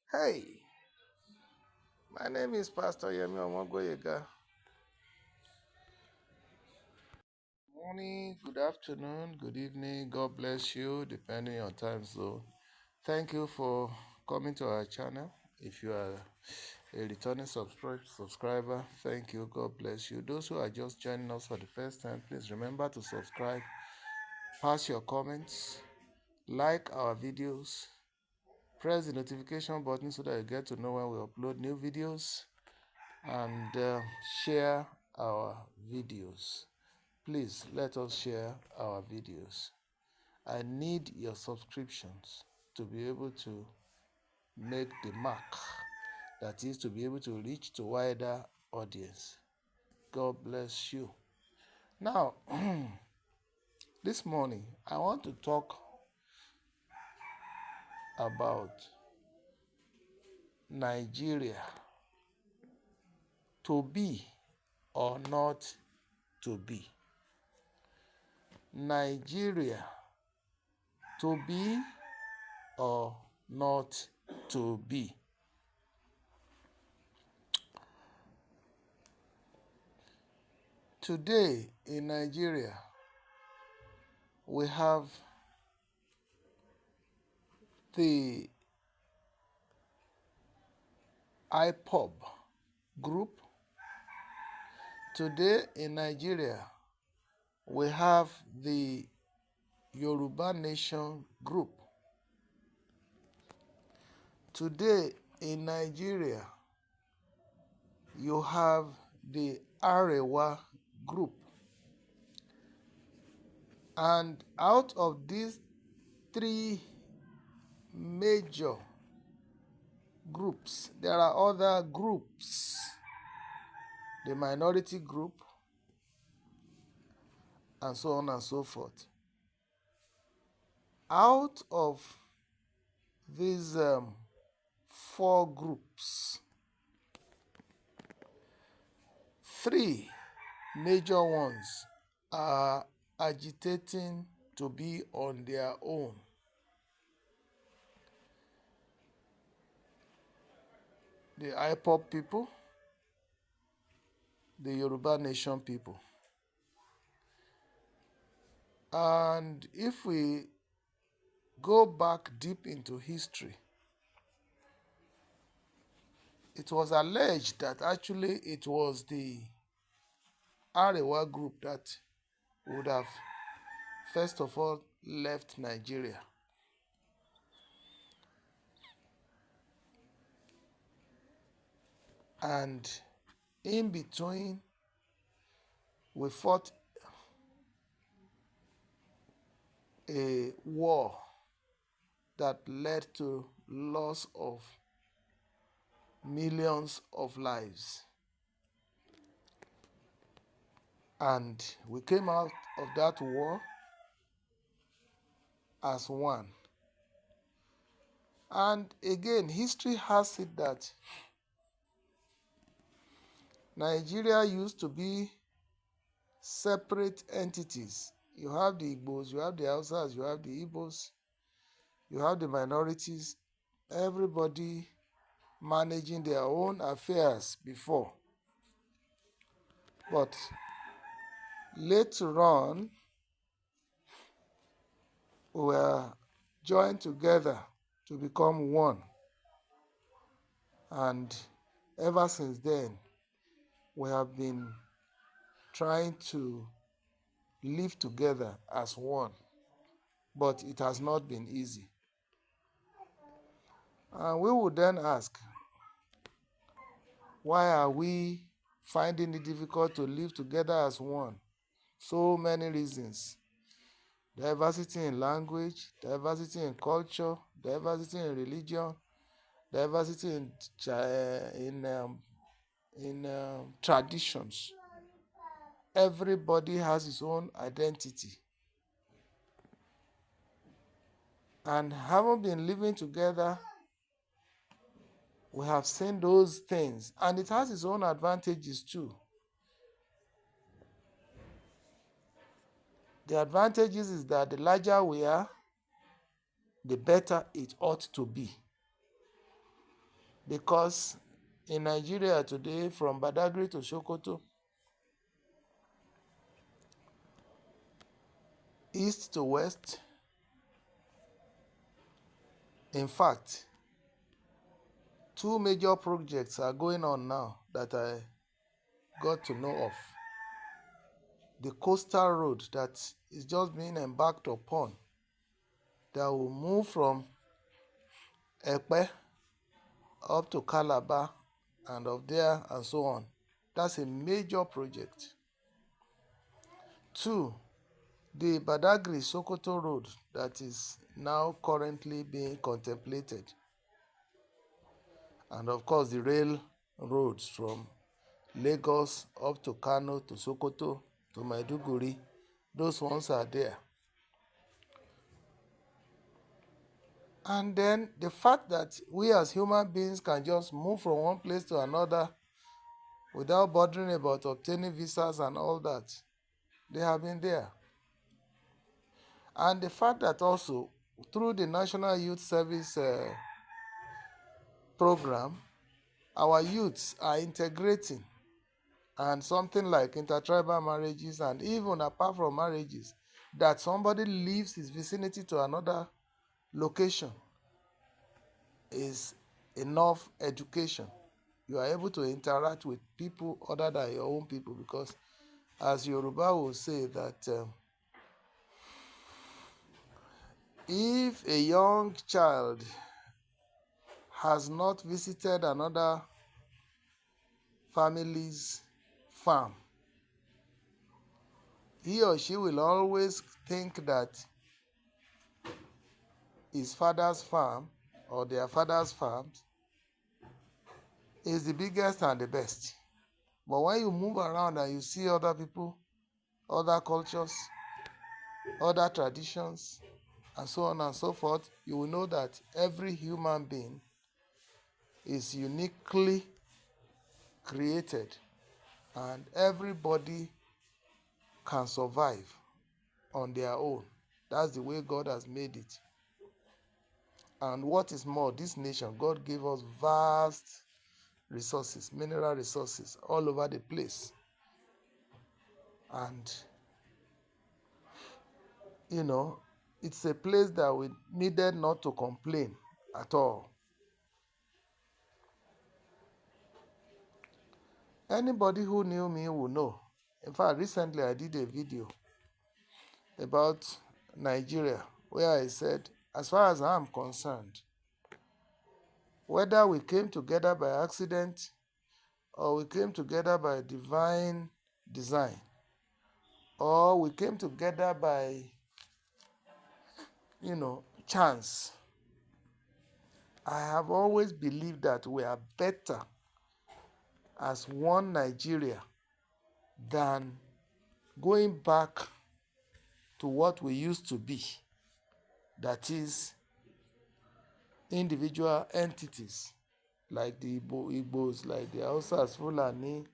Hey, my name is Pastor Yemi Omogoyega. Morning, good afternoon, good evening. God bless you, depending on time zone. Thank you for coming to our channel. If you are a returning subscriber, thank you. God bless you. Those who are just joining us for the first time, please remember to subscribe, pass your comments, like our videos, press the notification button so that you get to know when we upload new videos, and share our videos. Please let us share our videos. I need your subscriptions to be able to make the mark, that is, to be able to reach to wider audience. God bless you. Now, this morning I want to talk about Nigeria, to be or not to be. Nigeria, to be or not to be. Today in Nigeria, we have the IPOB group. Today in Nigeria, we have the Yoruba Nation group. Today in Nigeria, you have the Arewa group. And out of these three major groups, there are other groups. The minority group, and so on and so forth. Out of these four groups, three major ones are agitating to be on their own. The IPOB people, the Yoruba Nation people. And if we go back deep into history, it was alleged that actually it was the Arewa group that would have first of all left Nigeria. And in between, we fought a war that led to loss of millions of lives. And we came out of that war as one. And again, history has it that Nigeria used to be separate entities. You have the Igbos, you have the Hausas, you have the Igbos, you have the minorities, everybody managing their own affairs before. But later on, we were joined together to become one. And ever since then, we have been trying to live together as one. But it has not been easy. And we would then ask, why are we finding it difficult to live together as one? So many reasons. Diversity in language, diversity in culture, diversity in religion, diversity in traditions. Everybody has his own identity. And having been living together, we have seen those things. And it has its own advantages too. The advantages is that the larger we are, the better it ought to be. Because in Nigeria today, from Badagry to Sokoto, east to west, in fact, two major projects are going on now that I got to know of. The coastal road that is just being embarked upon, that will move from Epe up to Calabar and up there and so on. That's a major project. Two, the Badagry Sokoto road that is now currently being contemplated. And of course, the rail roads from Lagos up to Kano to Sokoto to Maiduguri, those ones are there. And then the fact that we as human beings can just move from one place to another without bothering about obtaining visas and all that, they have been there. And the fact that also through the National Youth Service program, our youths are integrating, and something like intertribal marriages, and even apart from marriages, that somebody leaves his vicinity to another location is enough education. You are able to interact with people other than your own people, because as Yoruba will say that if a young child has not visited another family's farm, he or she will always think that his father's farm or their father's farm is the biggest and the best. But when you move around and you see other people, other cultures, other traditions, and so on and so forth, you will know that every human being is uniquely created and everybody can survive on their own. That's the way God has made it. And what is more, this nation, God gave us vast resources, mineral resources all over the place. And, it's a place that we needed not to complain at all. Anybody who knew me will know. In fact, recently I did a video about Nigeria where I said, as far as I'm concerned, whether we came together by accident or we came together by divine design, or we came together by, chance, I have always believed that we are better as one Nigeria than going back to what we used to be. That is, individual entities like the Igbos, like the Hausas, Fulani,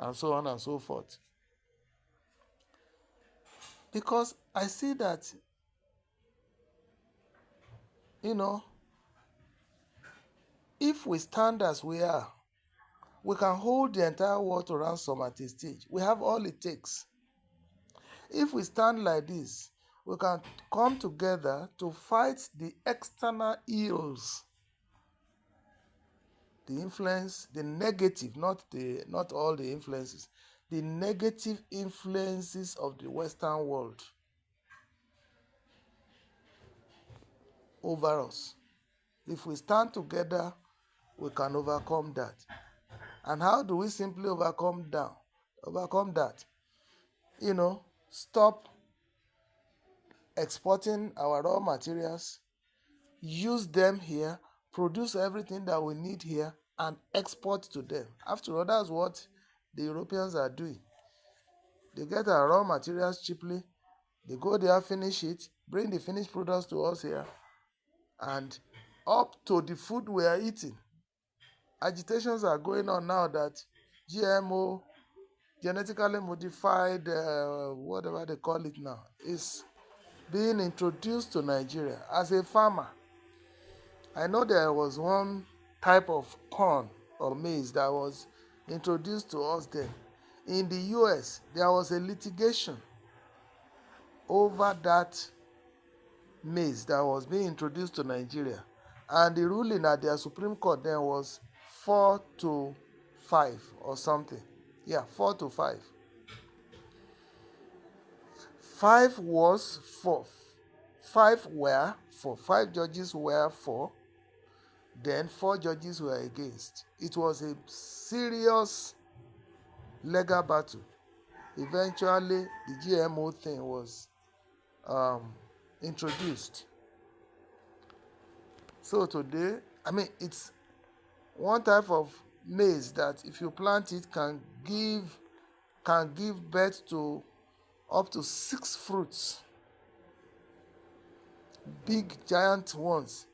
and so on and so forth. Because I see that, if we stand as we are, we can hold the entire world to ransom at a stage. We have all it takes. If we stand like this, we can come together to fight the external ills, the influence, the negative, not all the influences, the negative influences of the Western world over us. If we stand together, we can overcome that. And how do we simply overcome that? Stop exporting our raw materials, use them here, produce everything that we need here, and export to them. After all, that's what the Europeans are doing. They get our raw materials cheaply, they go there, finish it, bring the finished products to us here, and up to the food we are eating. Agitations are going on now that GMO, genetically modified, whatever they call it now, is being introduced to Nigeria. As a farmer, I know there was one type of corn or maize that was introduced to us then. In the US, there was a litigation over that maize that was being introduced to Nigeria. And the ruling at their Supreme Court then was 4-5 or something. Yeah, 4-5. 5 was for 5 were for 5 judges were for, then 4 judges were against. It was a serious legal battle. Eventually, the GMO thing was introduced. So today, it's one type of maize that if you plant it can give birth to up to 6 fruits, big giant ones.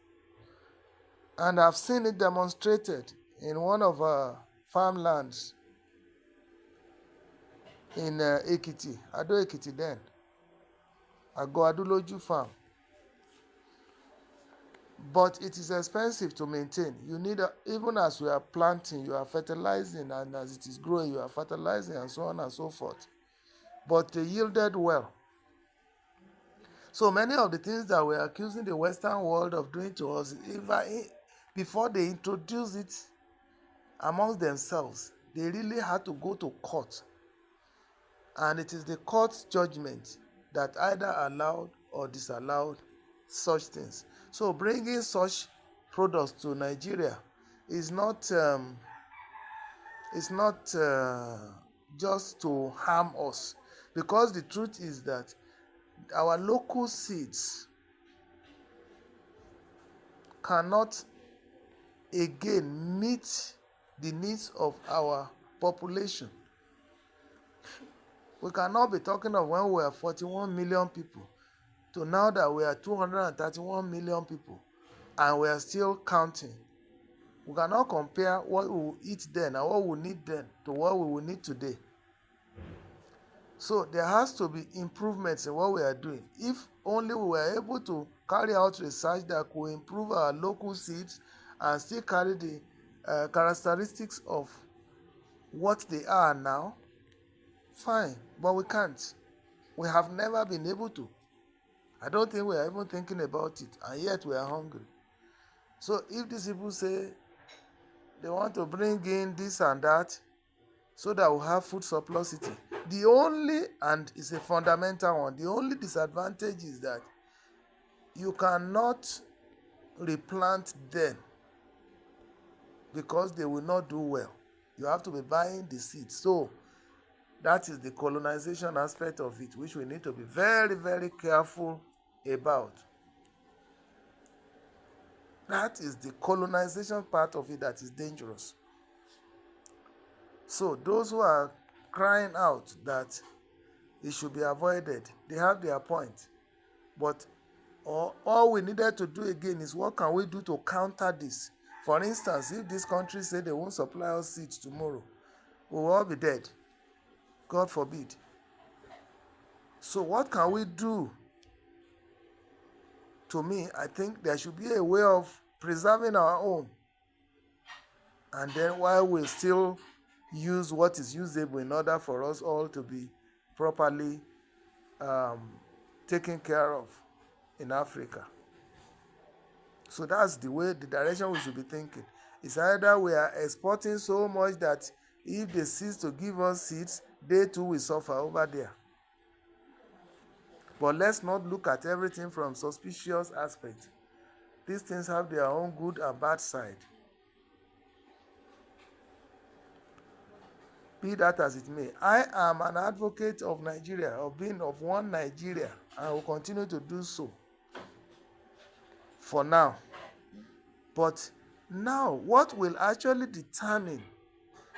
And I've seen it demonstrated in one of our farmlands in Ekiti, Ado Ekiti then, Ago Aduloju farm. But it is expensive to maintain. You need, even as we are planting, you are fertilizing, and as it is growing, you are fertilizing, and so on and so forth. But they yielded well. So many of the things that we're accusing the Western world of doing to us, before they introduce it amongst themselves, they really had to go to court. And it is the court's judgment that either allowed or disallowed such things. So bringing such products to Nigeria is not just to harm us, because the truth is that our local seeds cannot again meet the needs of our population. We cannot be talking of when we are 41 million people to now that we are 231 million people, and we are still counting. We cannot compare what we will eat then and what we need then to what we will need today. So there has to be improvements in what we are doing. If only we were able to carry out research that could improve our local seeds and still carry the characteristics of what they are now, fine, but we can't. We have never been able to. I don't think we are even thinking about it, and yet we are hungry. So if these people say they want to bring in this and that so that we have food surplusity, the only, and it's a fundamental one, the only disadvantage is that you cannot replant them because they will not do well. You have to be buying the seeds. So that is the colonization aspect of it, which we need to be very, very careful about. That is the colonization part of it that is dangerous. So those who are crying out that it should be avoided, they have their point. But all we needed to do again is, what can we do to counter this? For instance, if this country say they won't supply us seeds tomorrow, we will all be dead. God forbid. So what can we do? To me, I think there should be a way of preserving our own. And then while we still use what is usable in order for us all to be properly taken care of in Africa. So that's the direction we should be thinking. It's either we are exporting so much that if they cease to give us seeds, they too will suffer over there. But let's not look at everything from suspicious aspect. These things have their own good and bad side. Be that as it may, I am an advocate of Nigeria, of being of one Nigeria, and I will continue to do so for now. But now, what will actually determine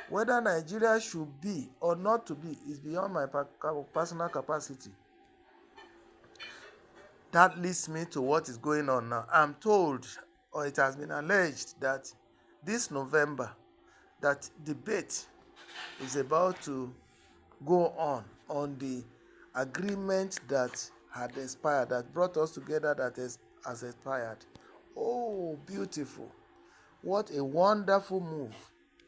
whether Nigeria should be or not to be is beyond my personal capacity. That leads me to what is going on now. I'm told, or it has been alleged, that this November, that debate is about to go on the agreement that had expired, that brought us together, that has expired. Oh, beautiful. What a wonderful move.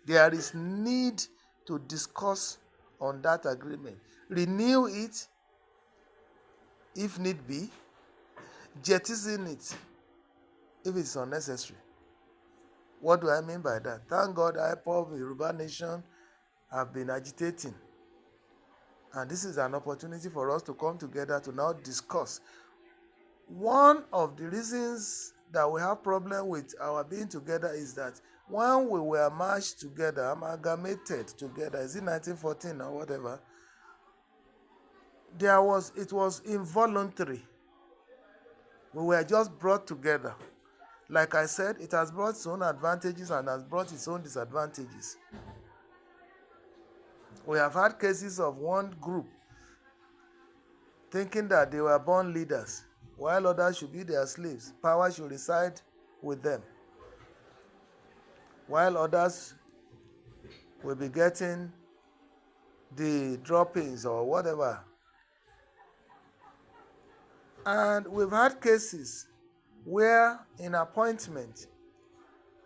There is need to discuss on that agreement. Renew it if need be. Jettison it if it's unnecessary. What do I mean by that? Thank God IPOB, Yoruba Nation have been agitating. And this is an opportunity for us to come together to now discuss. One of the reasons that we have problem with our being together is that when we were marched together, amalgamated together, is it 1914 or whatever, it was involuntary. We were just brought together. Like I said, it has brought its own advantages and has brought its own disadvantages. We have had cases of one group thinking that they were born leaders, while others should be their slaves. Power should reside with them, while others will be getting the droppings or whatever. And we've had cases where in appointment,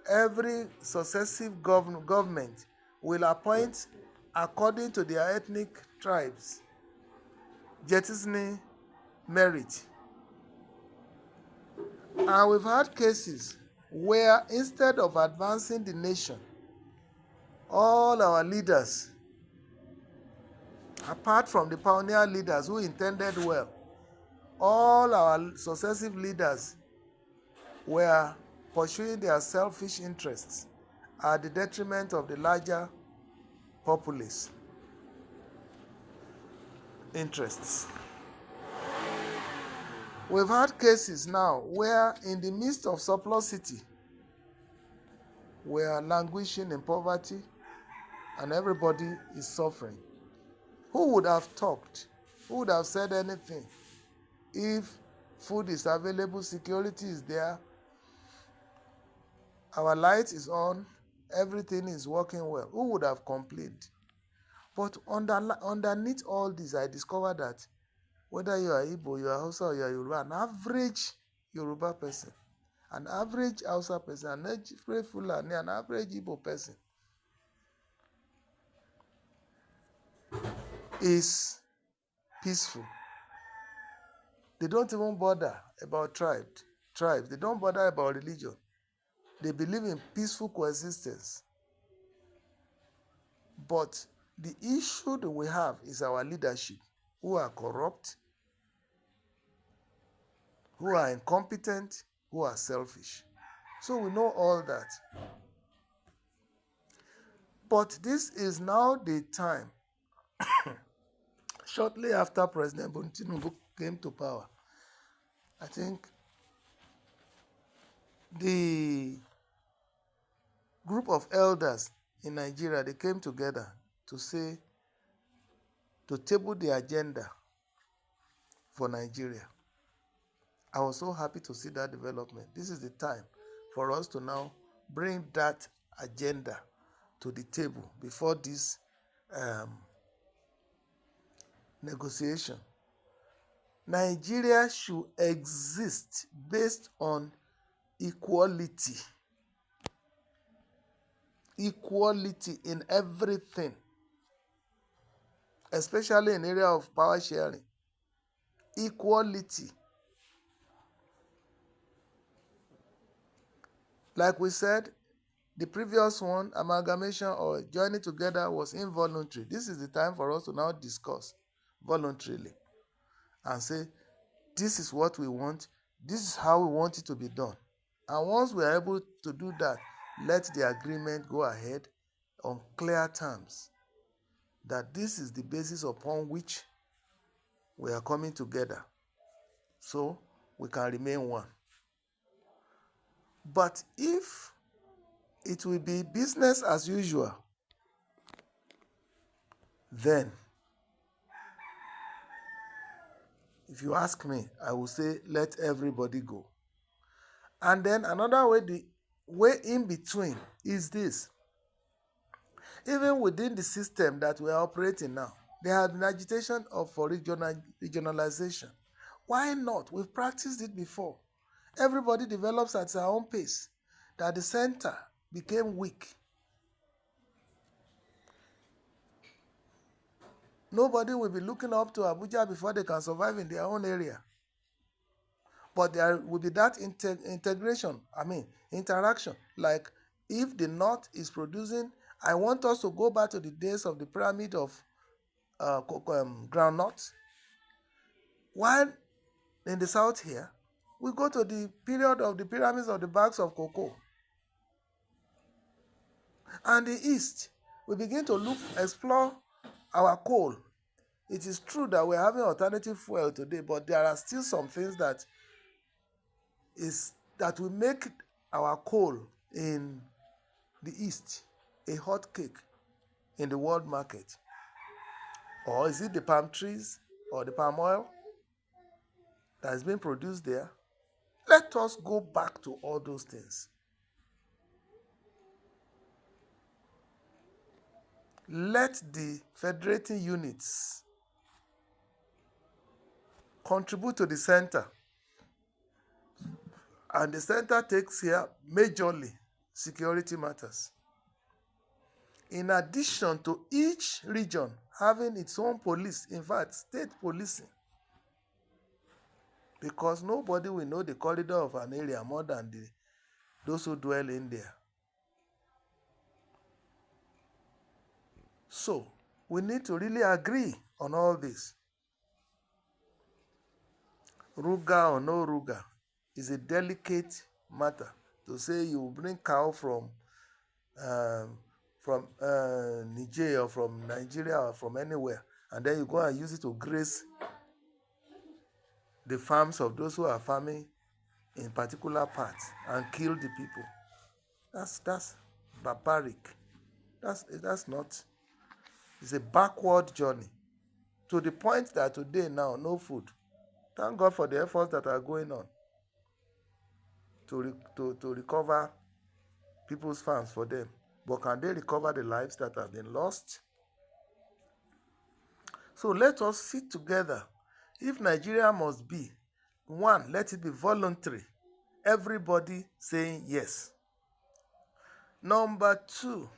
every successive government will appoint according to their ethnic tribes, jettisoning merit. And we've had cases where instead of advancing the nation, all our leaders, apart from the pioneer leaders who intended well, all our successive leaders were pursuing their selfish interests at the detriment of the larger populace interests. We've had cases now where in the midst of surplusity, we are languishing in poverty and everybody is suffering. Who would have talked? Who would have said anything if food is available, security is there, our light is on, everything is working well? Who would have complained? But underneath all this, I discovered that whether you are Igbo, you are Hausa, or you are Yoruba, an average Yoruba person, an average Hausa person, an average Fulani, an average Igbo person is peaceful. They don't even bother about tribes. They don't bother about religion. They believe in peaceful coexistence. But the issue that we have is our leadership, who are corrupt, who are incompetent, who are selfish. So we know all that. But this is now the time, shortly after President Tinubu came to power, I think the group of elders in Nigeria, they came together to table the agenda for Nigeria. I was so happy to see that development. This is the time for us to now bring that agenda to the table before this negotiation. Nigeria should exist based on equality. Equality in everything, especially in the area of power sharing. Equality. Like we said, the previous one, amalgamation or joining together, was involuntary. This is the time for us to now discuss voluntarily and say, this is what we want, this is how we want it to be done. And once we are able to do that, let the agreement go ahead on clear terms, that this is the basis upon which we are coming together, so we can remain one. But if it will be business as usual, then, if you ask me, I will say, let everybody go. And then another way, the way in between is this. Even within the system that we are operating now, there has been agitation for regionalization. Why not? We've practiced it before. Everybody develops at their own pace. That the center became weak. Nobody will be looking up to Abuja before they can survive in their own area. But there will be that interaction. Like if the north is producing, I want us to go back to the days of the pyramid of groundnut. While in the south here, we go to the period of the pyramids of the bags of cocoa. And the east, we begin to explore our coal. It is true that we're having alternative fuel today, but there are still some things that will make our coal in the east a hot cake in the world market. Or is it the palm trees or the palm oil that is being produced there? Let us go back to all those things. Let the federating units contribute to the center. And the center takes here majorly security matters. In addition to each region having its own police, in fact, state policing. Because nobody will know the corridor of an area more than those who dwell in there. So, we need to really agree on all this. Ruga or no Ruga is a delicate matter. To say you bring cow from Niger or from Nigeria or from anywhere, and then you go and use it to graze the farms of those who are farming in particular parts and kill the people. That's barbaric. That's not. It's a backward journey to the point that today now no food. Thank God for the efforts that are going on to recover people's farms for them. But can they recover the lives that have been lost? So let us sit together. If Nigeria must be, one, let it be voluntary. Everybody saying yes. Number two,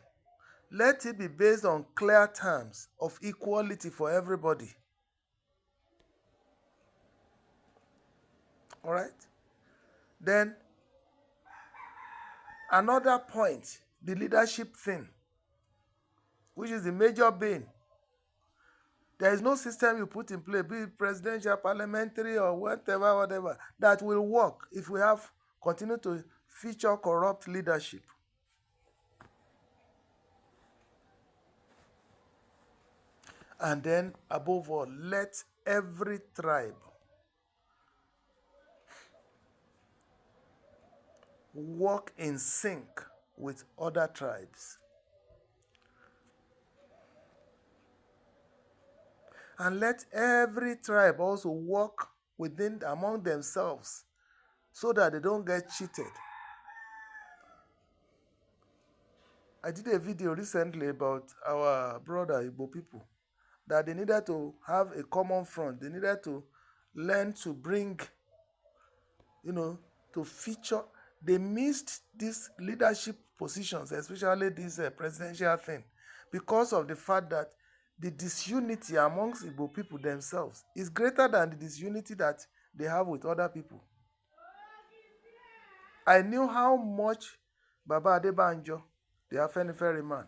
let it be based on clear terms of equality for everybody. All right? Then, another point, the leadership thing, which is the major bane. There is no system you put in place, be it presidential, parliamentary, or whatever, that will work if we continue to feature corrupt leadership. And then, above all, let every tribe work in sync with other tribes. And let every tribe also work among themselves so that they don't get cheated. I did a video recently about our brother Igbo people, that they needed to have a common front. They needed to learn to bring, to feature. They missed these leadership positions, especially this presidential thing, because of the fact that the disunity amongst Igbo people themselves is greater than the disunity that they have with other people. I knew how much Baba Adebanjo, the Afenifere man,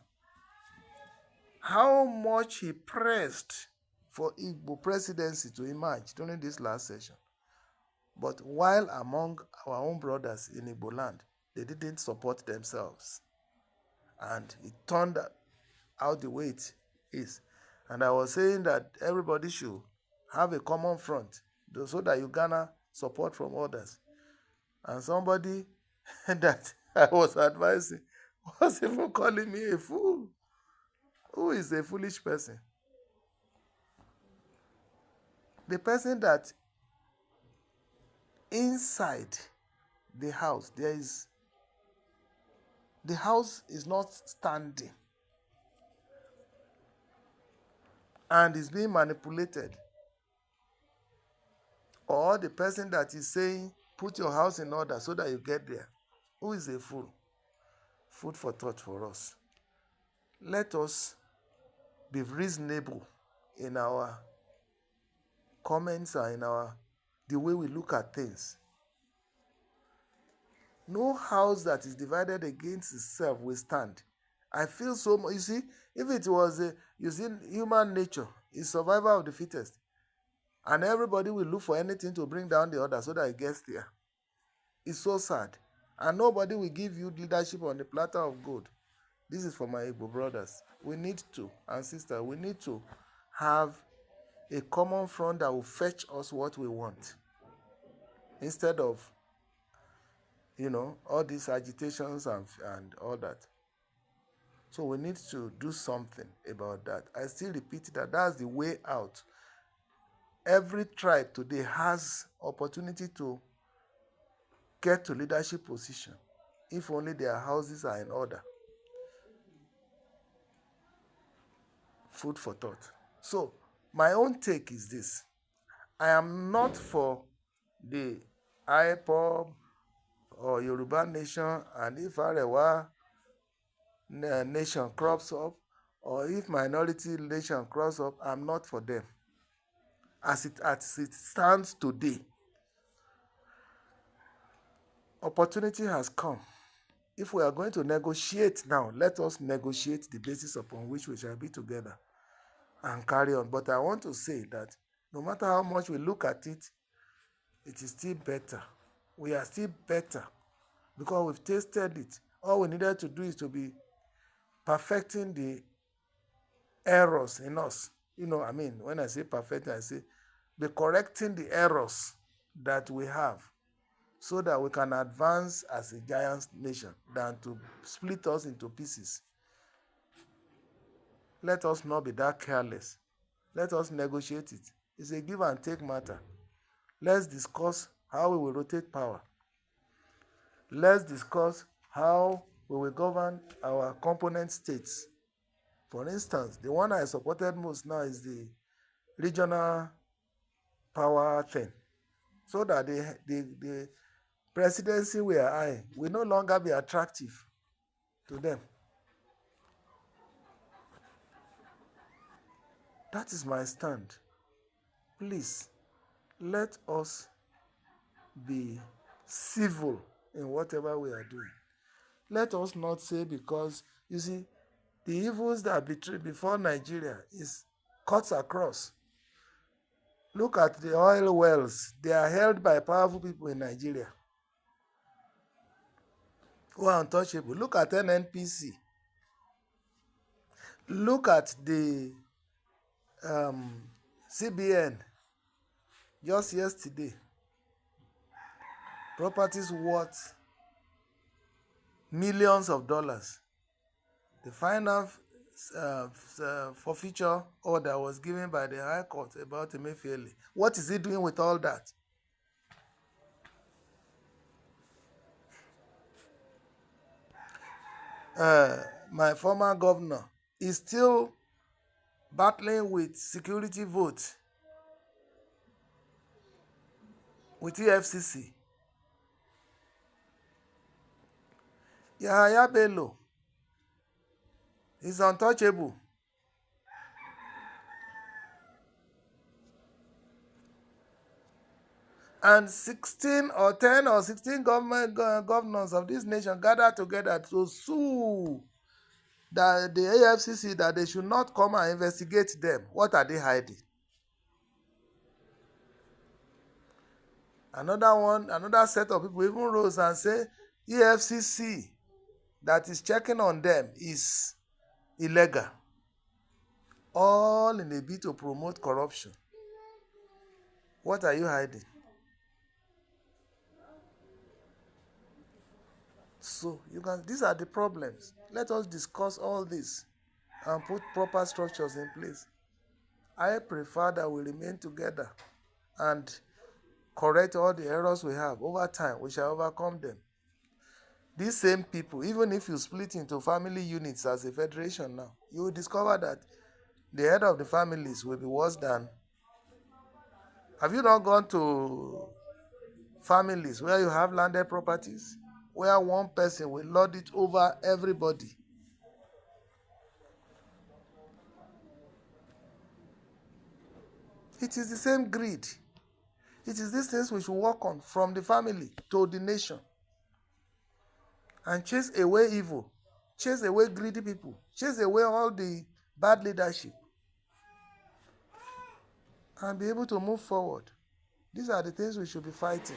how much he pressed for Igbo presidency to emerge during this last session. But while among our own brothers in Igbo land, they didn't support themselves. And it turned out the way it is. And I was saying that everybody should have a common front so that you garner support from others. And somebody that I was advising was even calling me a fool. Who is a foolish person? The person that inside the house, the house is not standing and is being manipulated. Or the person that is saying, put your house in order so that you get there. Who is a fool? food for thought for us. Let us be reasonable in our comments and in the way we look at things. No house that is divided against itself will stand. I feel so much. You see, if it was human nature is survival of the fittest, and everybody will look for anything to bring down the other so that it gets there. It's so sad, and nobody will give you leadership on the platter of gold. This is for my Igbo brothers. We need to, and sisters, we need to have a common front that will fetch us what we want, instead of all these agitations and all that. So we need to do something about that. I still repeat that that's the way out. Every tribe today has opportunity to get to leadership position if only their houses are in order. Food for thought. So my own take is this. I am not for the IPOB or Yoruba nation, and if Arewa nation crops up, or if minority nation crops up, I'm not for them. As it stands today, opportunity has come. If we are going to negotiate now, let us negotiate the basis upon which we shall be together and carry on. But I want to say that no matter how much we look at it, it is still better. We are still better because we've tasted it. All we needed to do is to be perfecting the errors in us. When I say perfecting, I say be correcting the errors that we have so that we can advance as a giant nation than to split us into pieces. Let us not be that careless. Let us negotiate it. It's a give and take matter. Let's discuss how we will rotate power. Let's discuss how we will govern our component states. For instance, the one I supported most now is the regional power thing, so that the presidency we are eyeing will no longer be attractive to them. That is my stand. Please, let us be civil in whatever we are doing. Let us not say, because, you see, the evils that before Nigeria is cuts across. Look at the oil wells. They are held by powerful people in Nigeria who are untouchable. Look at NNPC. Look at the CBN just yesterday. Properties worth millions of dollars. The final forfeiture order was given by the High Court about Emefiele. What is he doing with all that? My former governor is still battling with security votes with EFCC. Yahaya Bello is untouchable. And 16 or 10 or 16 governors of this nation gathered together to sue the AFCC that they should not come and investigate them. What are they hiding? Another set of people even rose and say EFCC that is checking on them is illegal. All in a bid to promote corruption. What are you hiding? So these are the problems. Let us discuss all this and put proper structures in place. I prefer that we remain together and correct all the errors we have. Over time, we shall overcome them. These same people, even if you split into family units as a federation now, you will discover that the head of the families will be worse than... Have you not gone to families where you have landed properties? where one person will lord it over everybody. It is the same greed. It is these things we should work on, from the family to the nation, and chase away evil, chase away greedy people, chase away all the bad leadership, and be able to move forward. These are the things we should be fighting.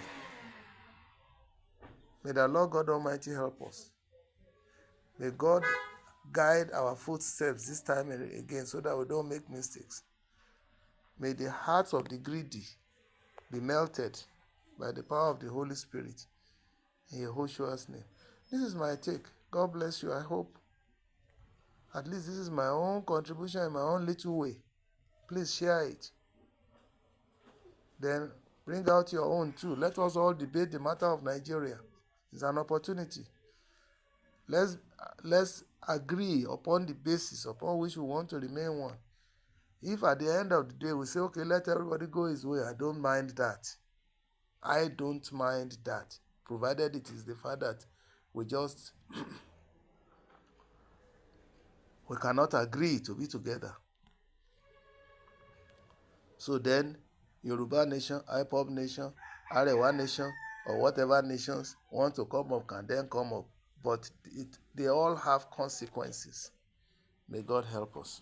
May the Lord God Almighty help us. May God guide our footsteps this time again so that we don't make mistakes. May the hearts of the greedy be melted by the power of the Holy Spirit. In Yehoshua's name. This is my take. God bless you. I hope at least this is my own contribution in my own little way. Please share it. Then bring out your own too. Let us all debate the matter of Nigeria. It's an opportunity. Let's agree upon the basis upon which we want to remain one. If at the end of the day we say, okay, let everybody go his way, I don't mind that. I don't mind that, provided it is the fact that we just we cannot agree to be together. So then, Yoruba nation, IPOB nation, Arewa nation, or whatever nations want to come up can then come up. But they all have consequences. May God help us.